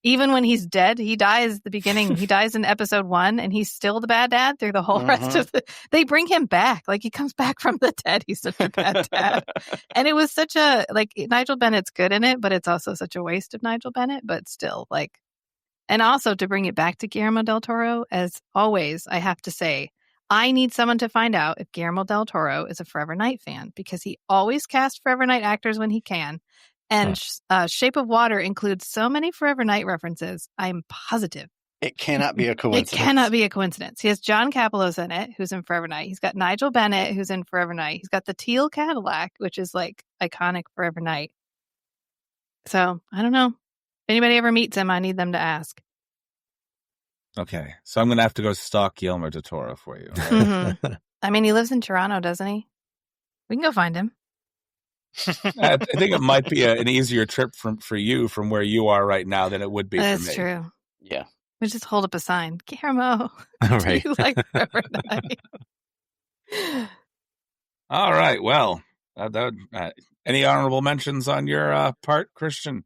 Even when he's dead, he dies at the beginning. He dies in episode 1, and he's still the bad dad through the whole rest of they bring him back. Like, he comes back from the dead. He's such a bad dad. And it was such a, Nigel Bennett's good in it, but it's also such a waste of Nigel Bennett, but still, and also to bring it back to Guillermo del Toro, as always, I have to say, I need someone to find out if Guillermo del Toro is a Forever Knight fan, because he always casts Forever Knight actors when he can. And Shape of Water includes so many Forever Knight references, I'm positive. It cannot be a coincidence. It cannot be a coincidence. He has John Kapelos in it, who's in Forever Knight. He's got Nigel Bennett, who's in Forever Knight. He's got the teal Cadillac, which is iconic Forever Knight. So, I don't know. If anybody ever meets him, I need them to ask. Okay. So I'm going to have to go stalk Guillermo del Toro for you. Right? I mean, he lives in Toronto, doesn't he? We can go find him. I think it might be an easier trip for you from where you are right now than it would be for me. That's true. Yeah. We just hold up a sign. Guillermo, Right. do you like Forever Knight? All right. Well, any honorable mentions on your part, Christian?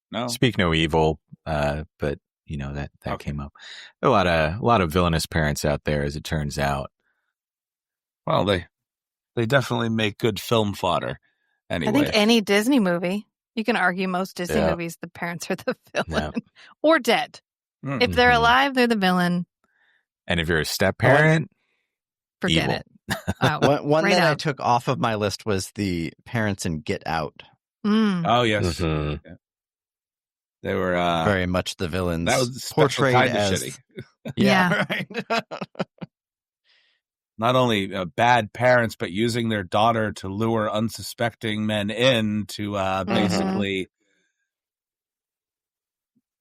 No. Speak no evil, but that came up. A lot of villainous parents out there, as it turns out. Well, they definitely make good film fodder. Anyway. I think any Disney movie, you can argue most Disney movies, the parents are the villain or dead. Mm-hmm. If they're alive, they're the villain. And if you're a step parent, forget evil. it. One that I took off of my list was the parents in Get Out. Oh, yes. Mm-hmm. Yeah. They were very much the villains. That was portrayed kind of as shitty. Yeah, right. Not only bad parents, but using their daughter to lure unsuspecting men in to basically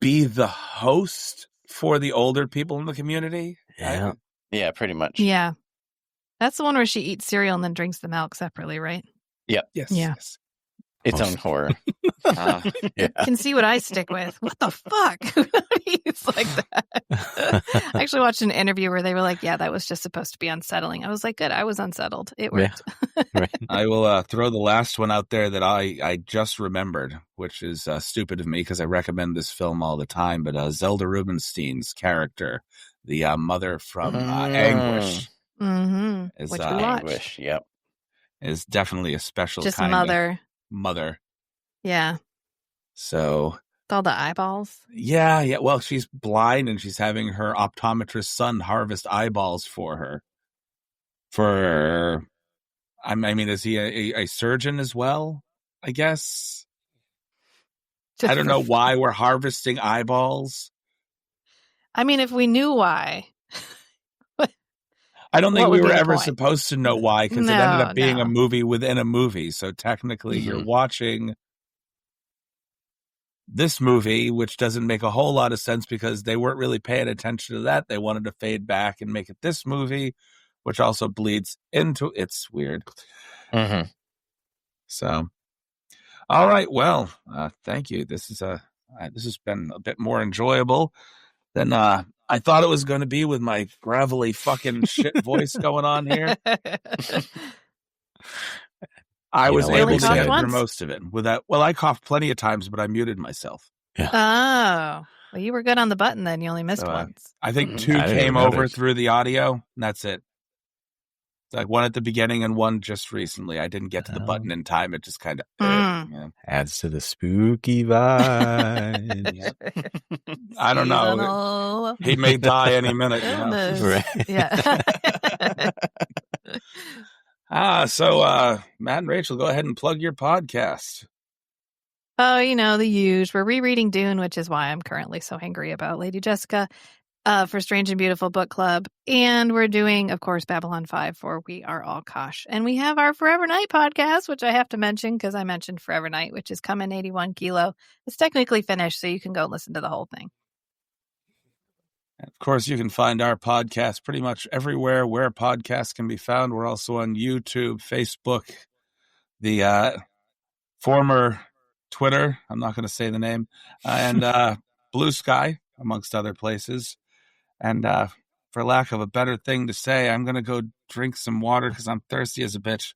be the host for the older people in the community. Yeah. Yeah, pretty much. Yeah. That's the one where she eats cereal and then drinks the milk separately, right? Yep. Yes. Yeah. Yes. Its own horror. Yeah. You can see what I stick with. What the fuck? It's like that. I actually watched an interview where they were like, yeah, that was just supposed to be unsettling. I was like, good, I was unsettled. It worked. Yeah. Right. I will throw the last one out there that I just remembered, which is stupid of me because I recommend this film all the time, but Zelda Rubinstein's character, the mother from Anguish. Mm-hmm. Is, which we watched. Anguish, yep. Is definitely a special just kind mother. Yeah. So with all the eyeballs. Yeah. Well, she's blind and she's having her optometrist son harvest eyeballs for her. I mean, is he a surgeon as well? I guess. I don't know why we're harvesting eyeballs. I mean, if we knew why. I don't think we were ever supposed to know why, because it ended up being a movie within a movie. So technically you're watching this movie, which doesn't make a whole lot of sense because they weren't really paying attention to that. They wanted to fade back and make it this movie, which also bleeds into it's weird. Mm-hmm. So, all right. Well, thank you. This has been a bit more enjoyable than I thought it was going to be with my gravelly fucking shit voice going on here. I was able to get through most of it without. Well, I coughed plenty of times, but I muted myself. Yeah. Oh, well, you were good on the button then. You only missed once. I think 2 came over through the audio, and that's it. Like one at the beginning and one just recently. I didn't get to the button in time. It just kind of adds to the spooky vibe. I don't know. Seasonal He may die any minute. illness. Right. Yeah. So Matt and Rachel, go ahead and plug your podcast. Oh, the huge. We're rereading Dune, which is why I'm currently so angry about Lady Jessica, for Strange and Beautiful Book Club. And we're doing, of course, Babylon 5 for We Are All Kosh. And we have our Forever Night podcast, which I have to mention because I mentioned Forever Night, which is coming 81 Kilo. It's technically finished, so you can go listen to the whole thing. And of course, you can find our podcast pretty much everywhere where podcasts can be found. We're also on YouTube, Facebook, the former Twitter, I'm not going to say the name, and Blue Sky, amongst other places. And for lack of a better thing to say, I'm going to go drink some water because I'm thirsty as a bitch.